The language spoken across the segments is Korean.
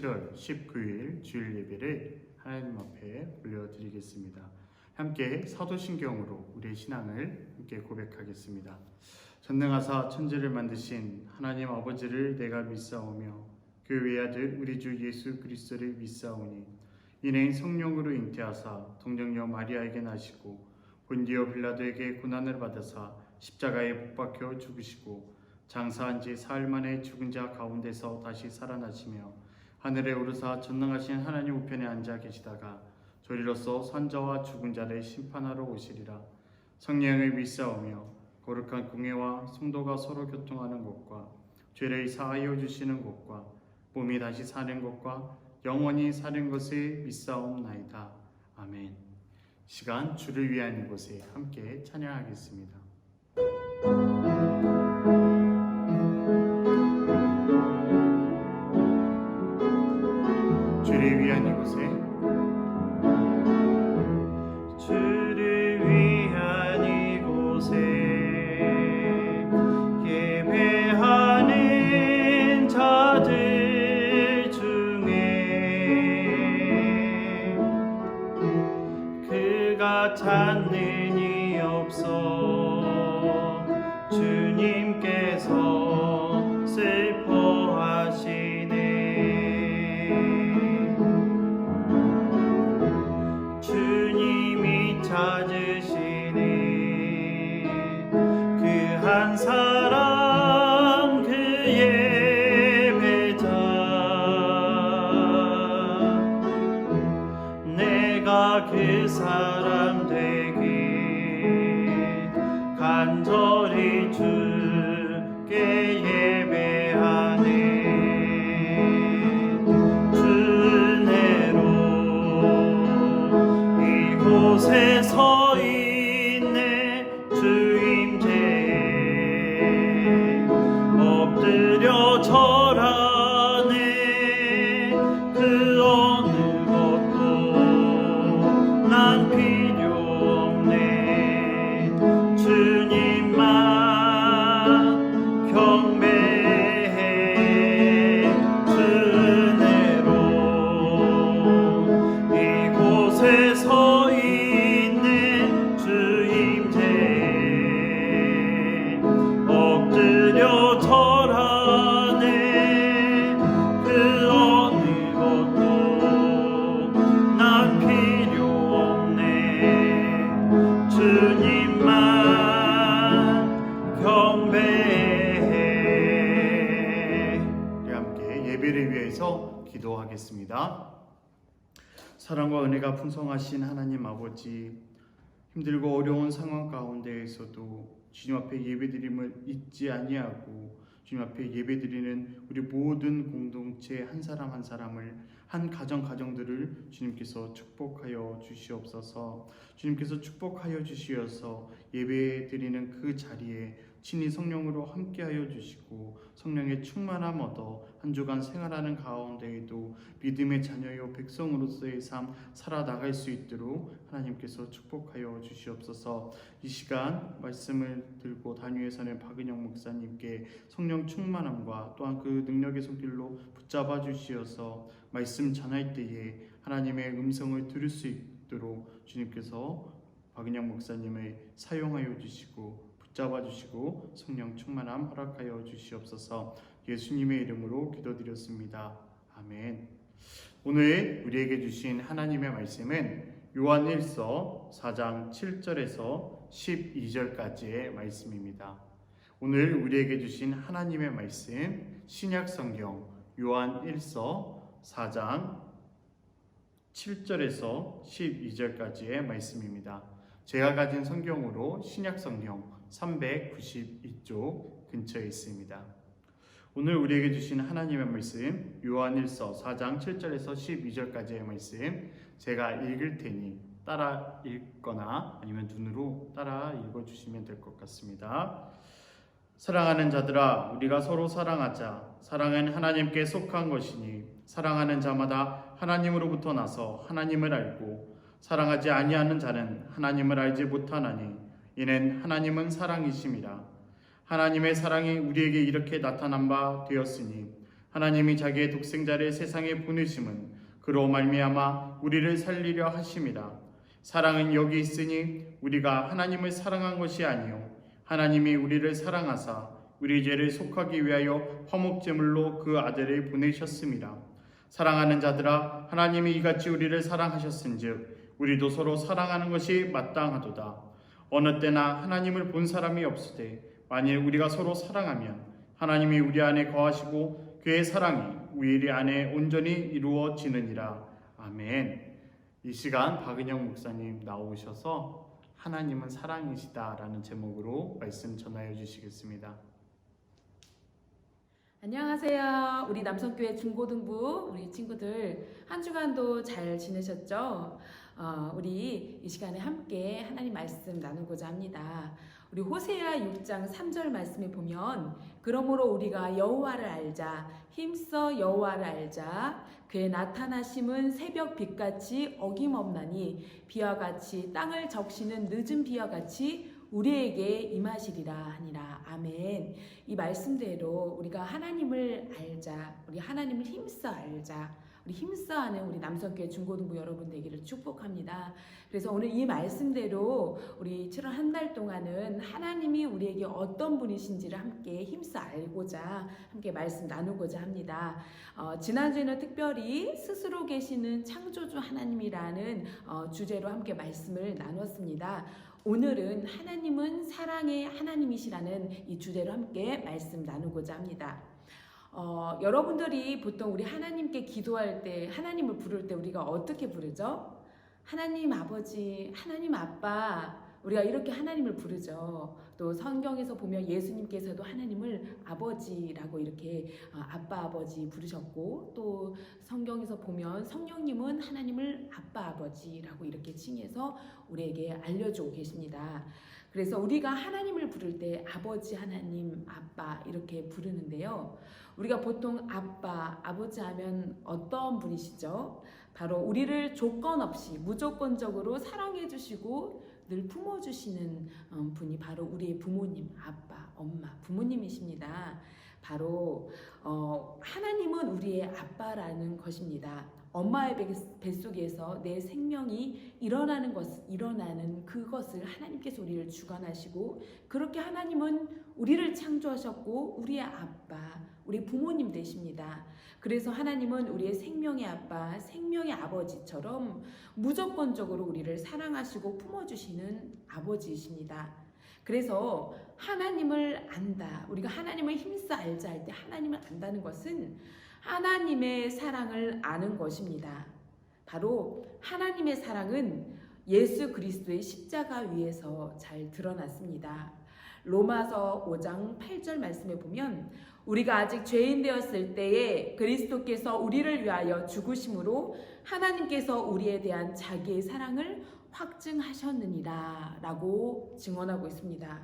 7월 19일 주일 예배를 하나님 앞에 올려드리겠습니다. 함께 사도신경으로 우리의 신앙을 함께 고백하겠습니다. 전능하사 천지를 만드신 하나님 아버지를 내가 믿사오며 그 외아들 우리 주 예수 그리스도를 믿사오니 이는 성령으로 잉태하사 동정녀 마리아에게 나시고 본디오 빌라도에게 고난을 받으사 십자가에 못 박혀 죽으시고 장사한 지 사흘 만에 죽은 자 가운데서 다시 살아나시며 하늘에 오르사 전능하신 하나님 우편에 앉아 계시다가 저리로서 산자와 죽은 자를 심판하러 오시리라. 성령을 믿사오며 거룩한 공회와 성도가 서로 교통하는 것과 죄를 사하여 주시는 것과 몸이 다시 사는 것과 영원히 사는 것을 믿사옵나이다. 아멘. 시간 주를 위한 이곳에 함께 찬양하겠습니다. 주를 위한 이곳에 주를 위한 이곳에 예배하는 자들 중에 그가 찾는 이 없어 주님께서 슬퍼하시네. 주님이 찾으시네. 그 한 사람 그 예배자 내가 그 사람 되기 간절히 주께 예배하네. 주내로 이곳에 서 있네. 주임제에 엎드려 절하네. 그 어느 것도 난 필요 없네. 주님만 경배해. 주내로 이곳에 서 있는 주임제에 엎드려 절하네. 그 어느 것도 난 필요 없네. 주님만 경배해. 우리 함께 예배를 위해서 기도하겠습니다. 사랑과 은혜가 풍성하신 하나님 아버지, 힘들고 어려운 상황 가운데에서도 주님 앞에 예배드림을 잊지 아니하고 주님 앞에 예배드리는 우리 모든 공동체 한 사람 한 사람을, 한 가정들을 주님께서 축복하여 주시옵소서. 주님께서 축복하여 주시어서 예배드리는 그 자리에 친히 성령으로 함께하여 주시고 성령의 충만함 얻어 한 주간 생활하는 가운데에도 믿음의 자녀요 백성으로서의 삶 살아나갈 수 있도록 하나님께서 축복하여 주시옵소서. 이 시간 말씀을 들고 단위에 서는 박은영 목사님께 성령 충만함과 또한 그 능력의 손길로 붙잡아 주시어서 말씀 전할 때에 하나님의 음성을 들을 수 있도록 주님께서 박은영 목사님을 사용하여 주시고 붙잡아 주시고 성령 충만함 허락하여 주시옵소서. 예수님의 이름으로 기도드렸습니다. 아멘. 오늘 우리에게 주신 하나님의 말씀은 요한 1서 4장 7절에서 12절까지의 말씀입니다. 오늘 우리에게 주신 하나님의 말씀 신약 성경 요한 1서 4장 7절에서 12절까지의 말씀입니다. 제가 가진 성경으로 신약 성경 392쪽 근처에 있습니다. 오늘 우리에게 주신 하나님의 말씀 요한일서 4장 7절에서 12절까지의 말씀 제가 읽을 테니 따라 읽거나 아니면 눈으로 따라 읽어주시면 될 것 같습니다. 사랑하는 자들아, 우리가 서로 사랑하자. 사랑은 하나님께 속한 것이니 사랑하는 자마다 하나님으로부터 나서 하나님을 알고 사랑하지 아니하는 자는 하나님을 알지 못하나니 이는 하나님은 사랑이심이라. 하나님의 사랑이 우리에게 이렇게 나타난 바 되었으니 하나님이 자기의 독생자를 세상에 보내심은 그로 말미암아 우리를 살리려 하심이라. 사랑은 여기 있으니 우리가 하나님을 사랑한 것이 아니요 하나님이 우리를 사랑하사 우리 죄를 속하기 위하여 화목제물로 그 아들을 보내셨음이라. 사랑하는 자들아, 하나님이 이같이 우리를 사랑하셨은즉 우리도 서로 사랑하는 것이 마땅하도다. 어느 때나 하나님을 본 사람이 없으되 만일 우리가 서로 사랑하면 하나님이 우리 안에 거하시고 그의 사랑이 우리 안에 온전히 이루어지느니라. 아멘. 이 시간 박은영 목사님 나오셔서 하나님은 사랑이시다라는 제목으로 말씀 전하여 주시겠습니다. 안녕하세요. 우리 남성교회 중고등부 우리 친구들 한 주간도 잘 지내셨죠? 우리 이 시간에 함께 하나님 말씀 나누고자 합니다. 우리 호세아 6장 3절 말씀에 보면 그러므로 우리가 여호와를 알자 힘써 여호와를 알자 그의 나타나심은 새벽 빛같이 어김없나니 비와 같이 땅을 적시는 늦은 비와 같이 우리에게 임하시리라 하니라. 아멘. 이 말씀대로 우리가 하나님을 알자, 우리 하나님을 힘써 알자, 우리 힘써하는 우리 남성교회 중고등부 여러분 되기를 축복합니다. 그래서 오늘 이 말씀대로 우리 7월 한 달 동안은 하나님이 우리에게 어떤 분이신지를 함께 힘써 알고자 함께 말씀 나누고자 합니다. 지난주에는 특별히 스스로 계시는 창조주 하나님이라는 주제로 함께 말씀을 나눴습니다. 오늘은 하나님은 사랑의 하나님이시라는 이 주제로 함께 말씀 나누고자 합니다. 여러분들이 보통 우리 하나님께 기도할 때 하나님을 부를 때 우리가 어떻게 부르죠? 하나님 아버지, 하나님 아빠, 우리가 이렇게 하나님을 부르죠. 또 성경에서 보면 예수님께서도 하나님을 아버지라고 이렇게 아빠 아버지 부르셨고, 또 성경에서 보면 성령님은 하나님을 아빠 아버지라고 이렇게 칭해서 우리에게 알려주고 계십니다. 그래서 우리가 하나님을 부를 때 아버지 하나님, 아빠 이렇게 부르는데요. 우리가 보통 아빠, 아버지 하면 어떤 분이시죠? 바로 우리를 조건 없이 무조건적으로 사랑해 주시고 늘 품어주시는 분이 바로 우리의 부모님, 아빠, 엄마, 부모님이십니다. 바로 하나님은 우리의 아빠라는 것입니다. 엄마의 뱃속에서 내 생명이 일어나는 그것을 하나님께서 우리를 주관하시고 그렇게 하나님은 우리를 창조하셨고 우리의 아빠, 우리 부모님 되십니다. 그래서 하나님은 우리의 생명의 아빠, 생명의 아버지처럼 무조건적으로 우리를 사랑하시고 품어주시는 아버지이십니다. 그래서 하나님을 안다, 우리가 하나님을 힘써 알자 할 때 하나님을 안다는 것은 하나님의 사랑을 아는 것입니다. 바로 하나님의 사랑은 예수 그리스도의 십자가 위에서 잘 드러났습니다. 로마서 5장 8절 말씀에 보면 우리가 아직 죄인 되었을 때에 그리스도께서 우리를 위하여 죽으심으로 하나님께서 우리에 대한 자기의 사랑을 확증하셨느니라 라고 증언하고 있습니다.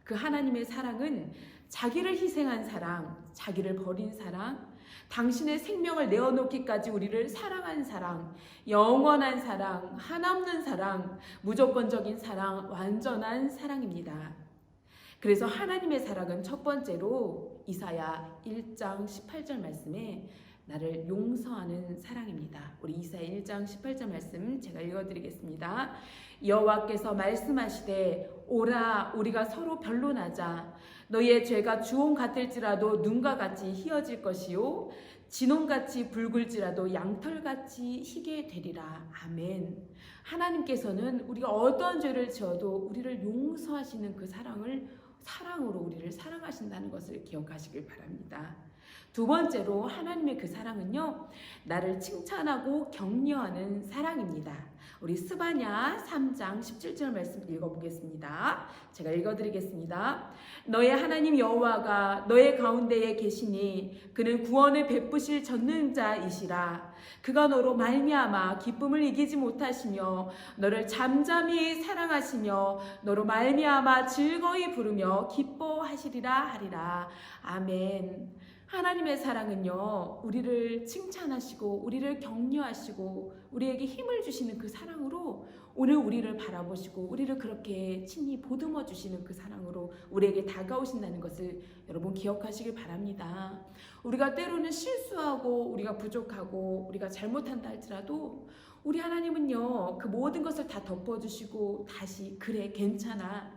그 하나님의 사랑은 자기를 희생한 사랑, 자기를 버린 사랑, 당신의 생명을 내어놓기까지 우리를 사랑한 사랑, 영원한 사랑, 한없는 사랑, 무조건적인 사랑, 완전한 사랑입니다. 그래서 하나님의 사랑은 첫 번째로 이사야 1장 18절 말씀에 나를 용서하는 사랑입니다. 우리 이사야 1장 18절 말씀 제가 읽어드리겠습니다. 여호와께서 말씀하시되 오라 우리가 서로 변론하자. 너희의 죄가 주홍 같을지라도 눈과 같이 희어질 것이요 진홍같이 붉을지라도 양털같이 희게 되리라. 아멘. 하나님께서는 우리가 어떤 죄를 지어도 우리를 용서하시는 그 사랑으로 우리를 사랑하신다는 것을 기억하시길 바랍니다. 두 번째로 하나님의 그 사랑은요, 나를 칭찬하고 격려하는 사랑입니다. 우리 스바냐 3장 17절 말씀 읽어보겠습니다. 제가 읽어드리겠습니다. 너의 하나님 여호와가 너의 가운데에 계시니 그는 구원을 베푸실 전능자이시라. 그가 너로 말미암아 기쁨을 이기지 못하시며 너를 잠잠히 사랑하시며 너로 말미암아 즐거이 부르며 기뻐하시리라 하리라. 아멘. 하나님의 사랑은요, 우리를 칭찬하시고 우리를 격려하시고 우리에게 힘을 주시는 그 사랑으로 오늘 우리를 바라보시고 우리를 그렇게 친히 보듬어 주시는 그 사랑으로 우리에게 다가오신다는 것을 여러분 기억하시길 바랍니다. 우리가 때로는 실수하고 우리가 부족하고 우리가 잘못한다 할지라도 우리 하나님은요, 그 모든 것을 다 덮어주시고 다시 그래 괜찮아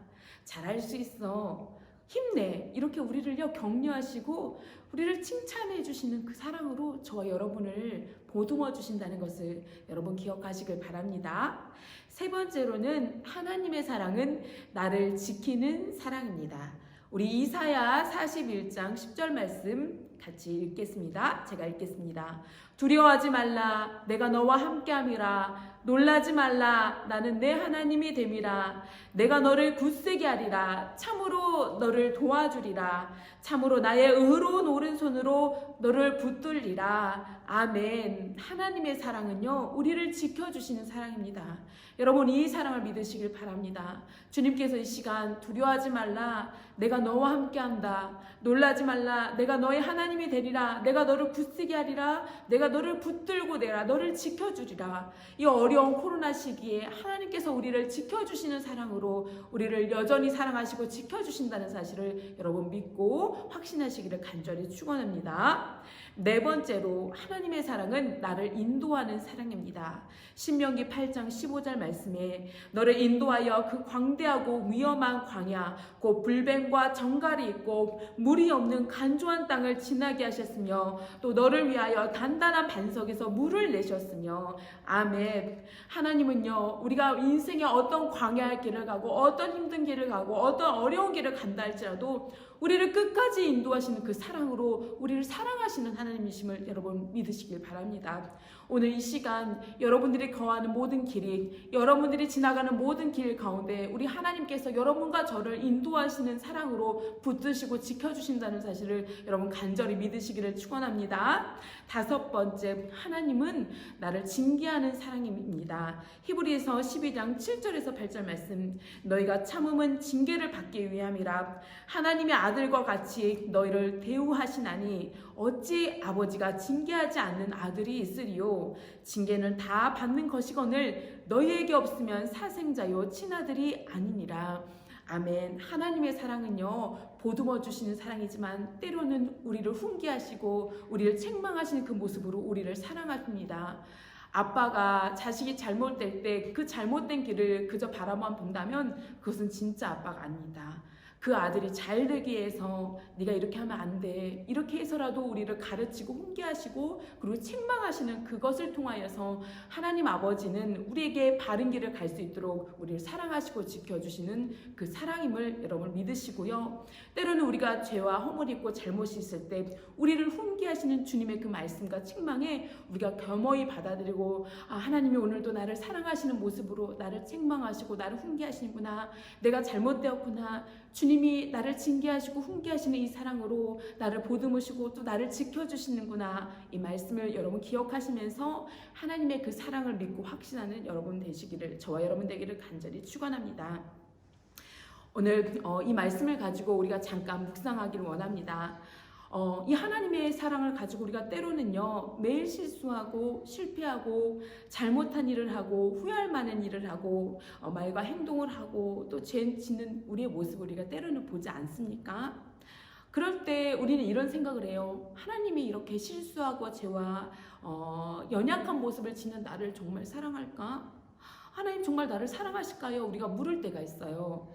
잘할 수 있어 힘내 이렇게 우리를요 격려하시고 우리를 칭찬해 주시는 그 사랑으로 저와 여러분을 보듬어 주신다는 것을 여러분 기억하시길 바랍니다. 세 번째로는 하나님의 사랑은 나를 지키는 사랑입니다. 우리 이사야 41장 10절 말씀 같이 읽겠습니다. 제가 읽겠습니다. 두려워하지 말라 내가 너와 함께함이라 놀라지 말라 나는 내 하나님이 됨이라 내가 너를 굳세게 하리라 참으로 너를 도와주리라 참으로 나의 의로운 오른손으로 너를 붙들리라. 아멘. 하나님의 사랑은요 우리를 지켜주시는 사랑입니다. 여러분 이 사랑을 믿으시길 바랍니다. 주님께서 이 시간 두려워하지 말라 내가 너와 함께한다 놀라지 말라 내가 너의 하나님이 되리라 내가 너를 굳세게 하리라 내가 너를 붙들고 내라 너를 지켜주리라. 이 어려운 코로나 시기에 하나님께서 우리를 지켜주시는 사랑으로 우리를 여전히 사랑하시고 지켜주신다는 사실을 여러분 믿고 확신하시기를 간절히 축원합니다. 네 번째로 하나님의 사랑은 나를 인도하는 사랑입니다. 신명기 8장 15절 말씀에 너를 인도하여 그 광대하고 위험한 광야 곧 불뱀과 정갈이 있고 물이 없는 간조한 땅을 지나게 하셨으며 또 너를 위하여 단단한 반석에서 물을 내셨으며 아멘. 하나님은요 우리가 인생의 어떤 광야의 길을 가고 어떤 힘든 길을 가고 어떤 어려운 길을 간다 할지라도 우리를 끝까지 인도하시는 그 사랑으로 우리를 사랑하시는 하나님이심을 여러분 믿으시길 바랍니다. 오늘 이 시간 여러분들이 거하는 모든 길이 여러분들이 지나가는 모든 길 가운데 우리 하나님께서 여러분과 저를 인도하시는 사랑으로 붙드시고 지켜주신다는 사실을 여러분 간절히 믿으시기를 축원합니다. 다섯 번째 하나님은 나를 징계하는 사랑입니다. 히브리서 12장 7절에서 8절 말씀 너희가 참음은 징계를 받기 위함이라 하나님의 아들과 같이 너희를 대우하시나니 어찌 아버지가 징계하지 않는 아들이 있으리요 징계는 다 받는 것이거늘 너희에게 없으면 사생자요 친아들이 아니니라. 아멘. 하나님의 사랑은요 보듬어 주시는 사랑이지만 때로는 우리를 훈계하시고 우리를 책망하시는 그 모습으로 우리를 사랑하십니다. 아빠가 자식이 잘못될 때 그 잘못된 길을 그저 바라만 본다면 그것은 진짜 아빠가 아닙니다. 그 아들이 잘 되기 위해서 네가 이렇게 하면 안 돼. 이렇게 해서라도 우리를 가르치고 훈계하시고 그리고 책망하시는 그것을 통하여서 하나님 아버지는 우리에게 바른 길을 갈 수 있도록 우리를 사랑하시고 지켜주시는 그 사랑임을 여러분 믿으시고요. 때로는 우리가 죄와 허물 있고 잘못이 있을 때 우리를 훈계하시는 주님의 그 말씀과 책망에 우리가 겸허히 받아들이고 하나님이 오늘도 나를 사랑하시는 모습으로 나를 책망하시고 나를 훈계하시는구나. 내가 잘못되었구나. 주님이 나를 징계하시고 훈계하시는 이 사랑으로 나를 보듬으시고 또 나를 지켜주시는구나. 이 말씀을 여러분 기억하시면서 하나님의 그 사랑을 믿고 확신하는 여러분 되시기를 저와 여러분 되기를 간절히 축원합니다. 오늘 이 말씀을 가지고 우리가 잠깐 묵상하기를 원합니다. 이 하나님의 사랑을 가지고 우리가 때로는요 매일 실수하고 실패하고 잘못한 일을 하고 후회할 만한 일을 하고 말과 행동을 하고 또 죄 짓는 우리의 모습을 우리가 때로는 보지 않습니까? 그럴 때 우리는 이런 생각을 해요. 하나님이 이렇게 실수하고 죄와 연약한 모습을 짓는 나를 정말 사랑할까? 하나님 정말 나를 사랑하실까요? 우리가 물을 때가 있어요.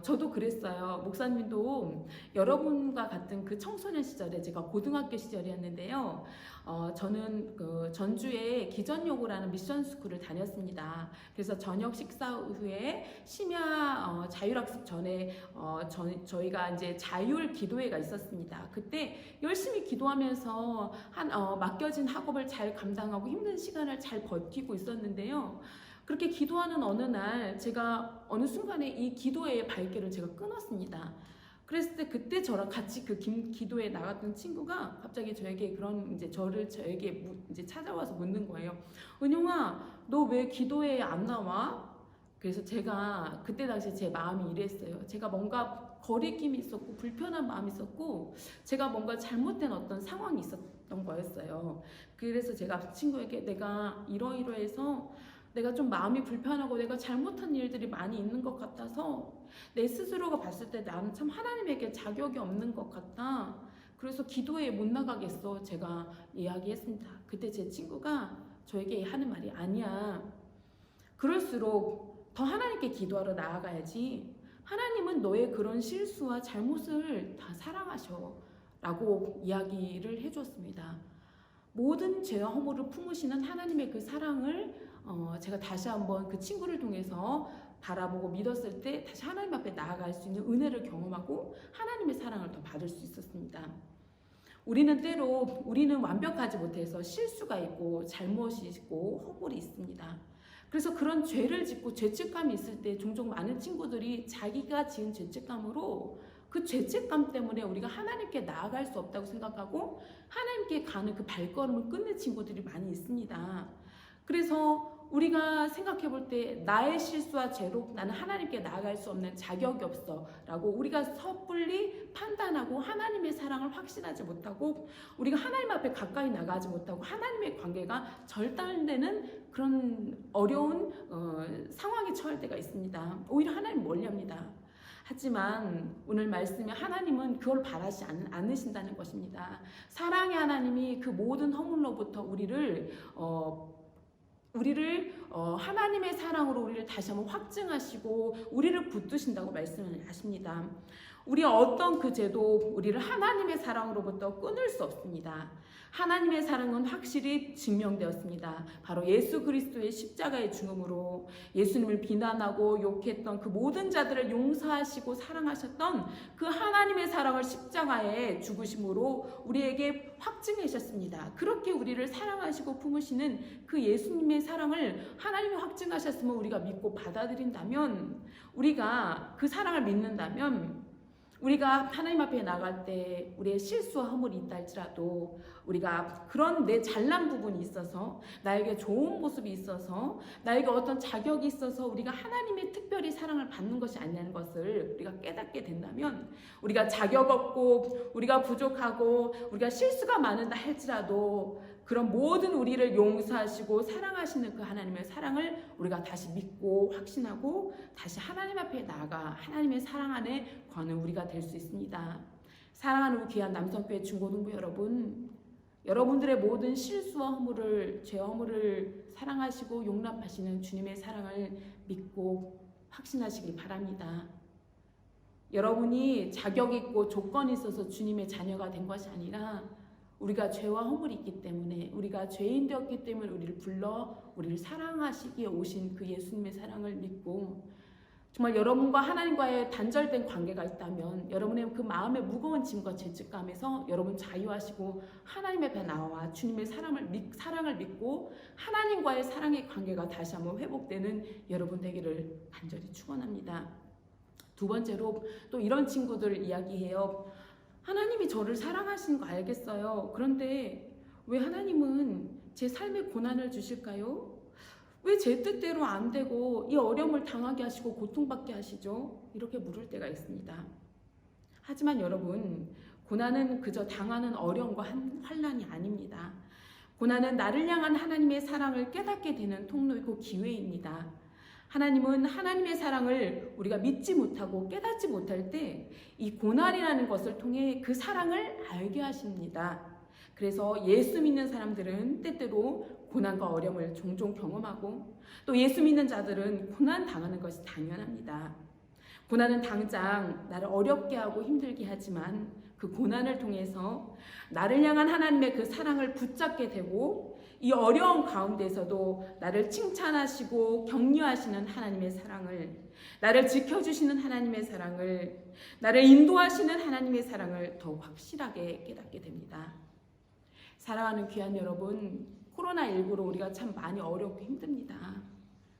저도 그랬어요. 목사님도 여러분과 같은 그 청소년 시절에 제가 고등학교 시절이었는데요. 저는 그 전주에 기전여고라는 미션 스쿨을 다녔습니다. 그래서 저녁 식사 후에 심야 자율학습 전에 저희가 이제 자율 기도회가 있었습니다. 그때 열심히 기도하면서 맡겨진 학업을 잘 감당하고 힘든 시간을 잘 버티고 있었는데요. 그렇게 기도하는 어느 날 제가 어느 순간에 이 기도회의 발길을 제가 끊었습니다. 그랬을 때 그때 저랑 같이 그 기도에 나갔던 친구가 갑자기 저에게 저에게 이제 찾아와서 묻는 거예요. 은용아, 너 왜 기도회에 안 나와? 그래서 제가 그때 당시에 제 마음이 이랬어요. 제가 뭔가 거리낌이 있었고 불편한 마음이 있었고 제가 뭔가 잘못된 어떤 상황이 있었던 거였어요. 그래서 제가 친구에게 내가 이러이러해서 내가 좀 마음이 불편하고 내가 잘못한 일들이 많이 있는 것 같아서 내 스스로가 봤을 때 나는 참 하나님에게 자격이 없는 것 같아. 그래서 기도에 못 나가겠어. 제가 이야기했습니다. 그때 제 친구가 저에게 하는 말이 아니야. 그럴수록 더 하나님께 기도하러 나아가야지. 하나님은 너의 그런 실수와 잘못을 다 사랑하셔. 라고 이야기를 해주었습니다. 모든 죄와 허물을 품으시는 하나님의 그 사랑을 제가 다시 한번 그 친구를 통해서 바라보고 믿었을 때 다시 하나님 앞에 나아갈 수 있는 은혜를 경험하고 하나님의 사랑을 더 받을 수 있었습니다. 우리는 완벽하지 못해서 실수가 있고 잘못이 있고 허물이 있습니다. 그래서 그런 죄를 짓고 죄책감이 있을 때 종종 많은 친구들이 자기가 지은 죄책감으로 그 죄책감 때문에 우리가 하나님께 나아갈 수 없다고 생각하고 하나님께 가는 그 발걸음을 끊는 친구들이 많이 있습니다. 그래서 우리가 생각해 볼 때 나의 실수와 죄로 나는 하나님께 나아갈 수 없는 자격이 없어 라고 우리가 섣불리 판단하고 하나님의 사랑을 확신하지 못하고 우리가 하나님 앞에 가까이 나가지 못하고 하나님의 관계가 절단되는 그런 어려운 상황에 처할 때가 있습니다. 오히려 하나님 멀리합니다. 하지만 오늘 말씀에 하나님은 그걸 바라지 않으신다는 것입니다. 사랑의 하나님이 그 모든 허물로부터 우리를 하나님의 사랑으로 우리를 다시 한번 확증하시고 우리를 붙드신다고 말씀을 하십니다. 우리 어떤 그 죄도 우리를 하나님의 사랑으로부터 끊을 수 없습니다. 하나님의 사랑은 확실히 증명되었습니다. 바로 예수 그리스도의 십자가의 죽음으로 예수님을 비난하고 욕했던 그 모든 자들을 용서하시고 사랑하셨던 그 하나님의 사랑을 십자가에 죽으심으로 우리에게 확증하셨습니다. 그렇게 우리를 사랑하시고 품으시는 그 예수님의 사랑을 하나님이 확증하셨으면 우리가 믿고 받아들인다면, 우리가 그 사랑을 믿는다면, 우리가 하나님 앞에 나갈 때 우리의 실수와 허물이 있다 할지라도 우리가 그런 내 잘난 부분이 있어서, 나에게 좋은 모습이 있어서, 나에게 어떤 자격이 있어서 우리가 하나님의 특별히 사랑을 받는 것이 아니라는 것을 우리가 깨닫게 된다면, 우리가 자격 없고 우리가 부족하고 우리가 실수가 많은다 할지라도 그런 모든 우리를 용서하시고 사랑하시는 그 하나님의 사랑을 우리가 다시 믿고 확신하고 다시 하나님 앞에 나아가 하나님의 사랑 안에 거하는 우리가 될 수 있습니다. 사랑하는 우리 귀한 남성교회 중고등부 여러분, 여러분들의 모든 실수와 허물을, 죄와 허물을 사랑하시고 용납하시는 주님의 사랑을 믿고 확신하시길 바랍니다. 여러분이 자격 있고 조건이 있어서 주님의 자녀가 된 것이 아니라 우리가 죄와 허물이 있기 때문에, 우리가 죄인 되었기 때문에 우리를 불러 우리를 사랑하시기에 오신 그 예수님의 사랑을 믿고, 정말 여러분과 하나님과의 단절된 관계가 있다면 여러분의 그 마음의 무거운 짐과 죄책감에서 여러분 자유하시고 하나님의 앞에 나와 주님의 사랑을 믿고 하나님과의 사랑의 관계가 다시 한번 회복되는 여러분 되기를 간절히 축원합니다. 두 번째로 또 이런 친구들 이야기해요. 하나님이 저를 사랑하시는 거 알겠어요. 그런데 왜 하나님은 제 삶에 고난을 주실까요? 왜 제 뜻대로 안 되고 이 어려움을 당하게 하시고 고통받게 하시죠? 이렇게 물을 때가 있습니다. 하지만 여러분, 고난은 그저 당하는 어려움과 환난이 아닙니다. 고난은 나를 향한 하나님의 사랑을 깨닫게 되는 통로이고 기회입니다. 하나님은 하나님의 사랑을 우리가 믿지 못하고 깨닫지 못할 때 이 고난이라는 것을 통해 그 사랑을 알게 하십니다. 그래서 예수 믿는 사람들은 때때로 고난과 어려움을 종종 경험하고, 또 예수 믿는 자들은 고난 당하는 것이 당연합니다. 고난은 당장 나를 어렵게 하고 힘들게 하지만 그 고난을 통해서 나를 향한 하나님의 그 사랑을 붙잡게 되고, 이 어려운 가운데서도 나를 칭찬하시고 격려하시는 하나님의 사랑을, 나를 지켜주시는 하나님의 사랑을, 나를 인도하시는 하나님의 사랑을 더욱 확실하게 깨닫게 됩니다. 사랑하는 귀한 여러분, 코로나19로 우리가 참 많이 어렵고 힘듭니다.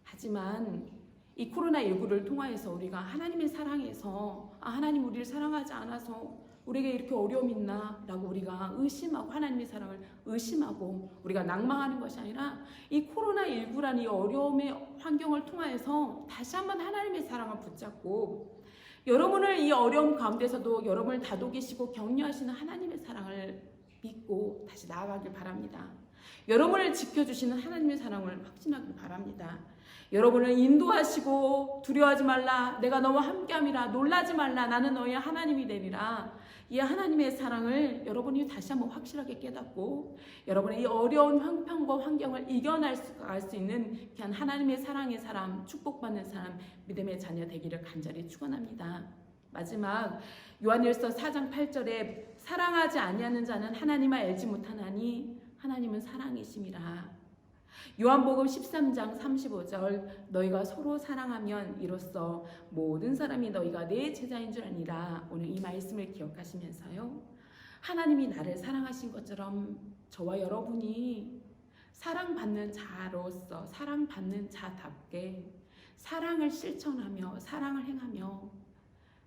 하지만 이 코로나19를 통하여서 우리가 하나님의 사랑에서 하나님 우리를 사랑하지 않아서 우리에게 이렇게 어려움이 있나? 라고 우리가 의심하고 하나님의 사랑을 의심하고 우리가 낭망하는 것이 아니라 이 코로나19라는 이 어려움의 환경을 통하여서 다시 한번 하나님의 사랑을 붙잡고 여러분을 이 어려움 가운데서도 여러분을 다독이시고 격려하시는 하나님의 사랑을 믿고 다시 나아가길 바랍니다. 여러분을 지켜주시는 하나님의 사랑을 확신하길 바랍니다. 여러분을 인도하시고 두려워하지 말라, 내가 너와 함께함이라, 놀라지 말라, 나는 너의 하나님이 되리라. 이 하나님의 사랑을 여러분이 다시 한번 확실하게 깨닫고 여러분의 이 어려운 형편과 환경을 이겨낼 수 있는 귀한 하나님의 사랑의 사람, 축복받는 사람, 믿음의 자녀 되기를 간절히 축원합니다. 마지막 요한일서 4장 8절에 사랑하지 아니하는 자는 하나님을 알지 못하나니 하나님은 사랑이심이라. 요한복음 13장 35절 너희가 서로 사랑하면 이로써 모든 사람이 너희가 내 제자인 줄 아니라. 오늘 이 말씀을 기억하시면서요, 하나님이 나를 사랑하신 것처럼 저와 여러분이 사랑받는 자로서 사랑받는 자답게 사랑을 실천하며 사랑을 행하며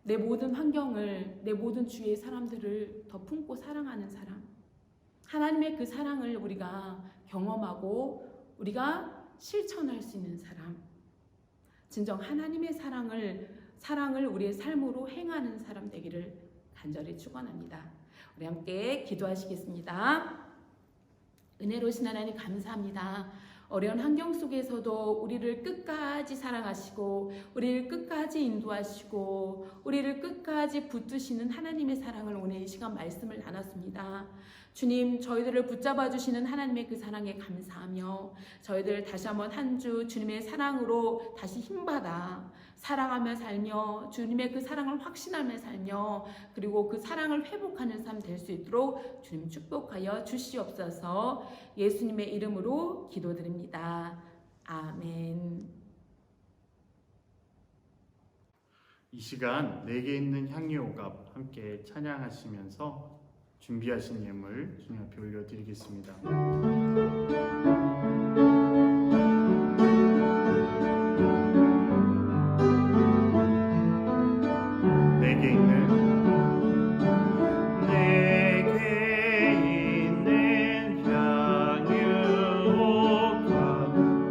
내 모든 환경을, 내 모든 주위의 사람들을 더 품고 사랑하는 사람, 하나님의 그 사랑을 우리가 경험하고 우리가 실천할 수 있는 사람, 진정 하나님의 사랑을 우리의 삶으로 행하는 사람 되기를 간절히 축원합니다. 우리 함께 기도하시겠습니다. 은혜로우신 하나님 감사합니다. 어려운 환경 속에서도 우리를 끝까지 사랑하시고 우리를 끝까지 인도하시고 우리를 끝까지 붙드시는 하나님의 사랑을 오늘 이 시간 말씀을 나눴습니다. 주님, 저희들을 붙잡아 주시는 하나님의 그 사랑에 감사하며 저희들 다시 한번 한 주 주님의 사랑으로 다시 힘받아 사랑하며 살며 주님의 그 사랑을 확신하며 살며 그리고 그 사랑을 회복하는 삶 될 수 있도록 주님 축복하여 주시옵소서. 예수님의 이름으로 기도드립니다. 아멘. 이 시간 내게 있는 향유오갑 함께 찬양하시면서 준비하신 예물 주님 앞에 올려드리겠습니다. 내게 있는 향유오갑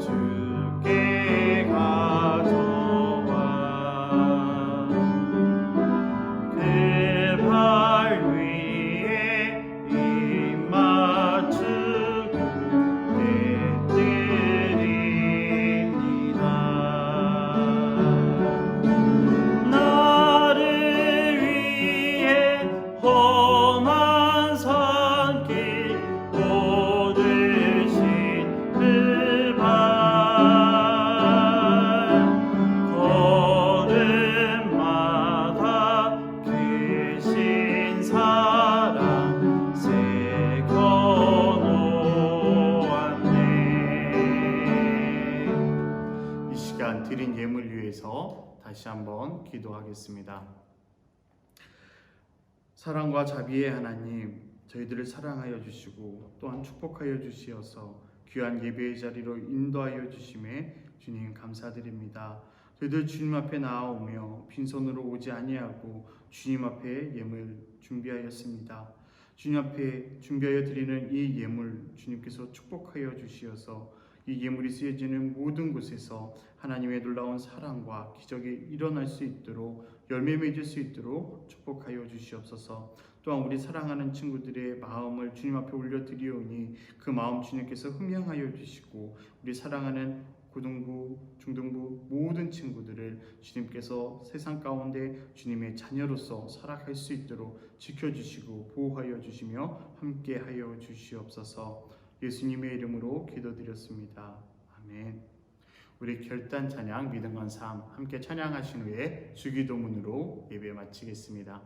주께 가져와 그 발 위에 입 맞추고 내드립니다. 나를 위해 험한 산길 오르신 그 발, 걸음마다 크신 사랑 새겨놓았네. 이 시간 드린 예물 위해서 다시 한번 기도하겠습니다. 사랑과 자비의 하나님, 저희들을 사랑하여 주시고 또한 축복하여 주시어서 귀한 예배의 자리로 인도하여 주심에 주님 감사드립니다. 저희들 주님 앞에 나아오며 빈손으로 오지 아니하고 주님 앞에 예물 준비하였습니다. 주님 앞에 준비하여 드리는 이 예물 주님께서 축복하여 주시어서 이 예물이 쓰여지는 모든 곳에서 하나님의 놀라운 사랑과 기적이 일어날 수 있도록 열매 맺을 수 있도록 축복하여 주시옵소서. 또한 우리 사랑하는 친구들의 마음을 주님 앞에 올려드리오니 그 마음 주님께서 흠양하여 주시고 우리 사랑하는 고등부, 중등부 모든 친구들을 주님께서 세상 가운데 주님의 자녀로서 살아갈 수 있도록 지켜주시고 보호하여 주시며 함께하여 주시옵소서. 예수님의 이름으로 기도드렸습니다. 아멘. 우리 결단 찬양 믿음과 삶 함께 찬양하신 후에 주기도문으로 예배 마치겠습니다.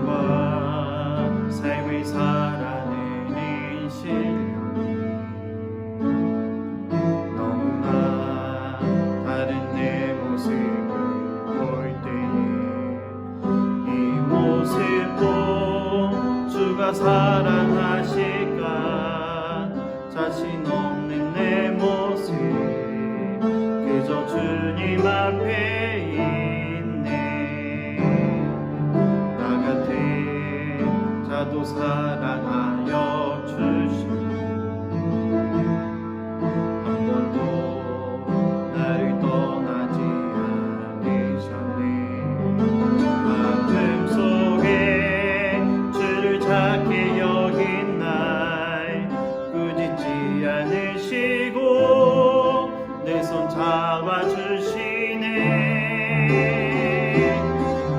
믿음과 삶을 살아내는 신령이 너무나 다른 내 모습을 볼 때에 이 모습 누가 사랑하실까? 자신 없는 내 모습 그저 주님 앞에 있네. 나 같은 자도 사랑하여 주시고 한 번도 나를 떠나지 않으셨네. 아픔 속에 주를 찾게 여긴 날 꾸짖지 않으시고 내 손 잡아주시네.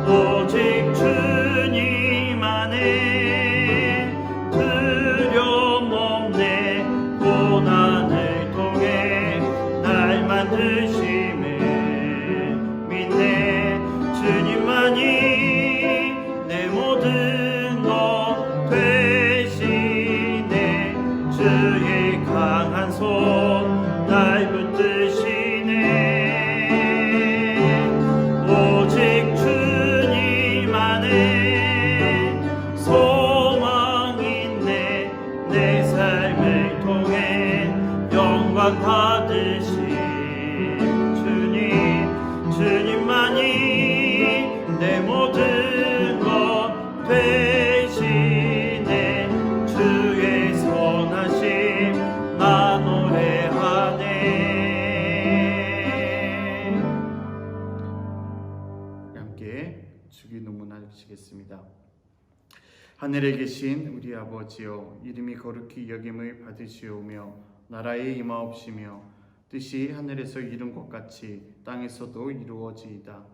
오직 주님 안에 두려움 없네. 고난을 통해 날 만드심을 믿네. 주님만이 내 모든 것 되시네. 주의 강한 손 날 붙드시네. 오직 주님 안에 소망 있네. 내 삶을 통해 영광 받으신 주님만이 내 모든 것 되시네. 주의 선하심 나 노래하네. 함께 주기 농문하시겠습니다. 하늘에 계신 우리 아버지여, 이름이 거룩히 여김을 받으시오며 나라에 임하옵시며 뜻이 하늘에서 이룬 것 같이 땅에서도 이루어지이다.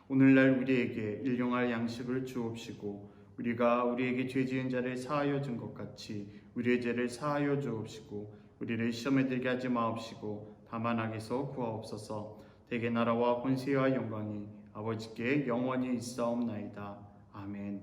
오늘날 우리에게 일용할 양식을 주옵시고 우리가 우리에게 죄 지은 자를 사하여 준 것 같이 우리의 죄를 사하여 주옵시고 우리를 시험에 들게 하지 마옵시고 다만 악에서 구하옵소서. 대개 나라와 권세와 영광이 아버지께 영원히 있사옵나이다. 아멘.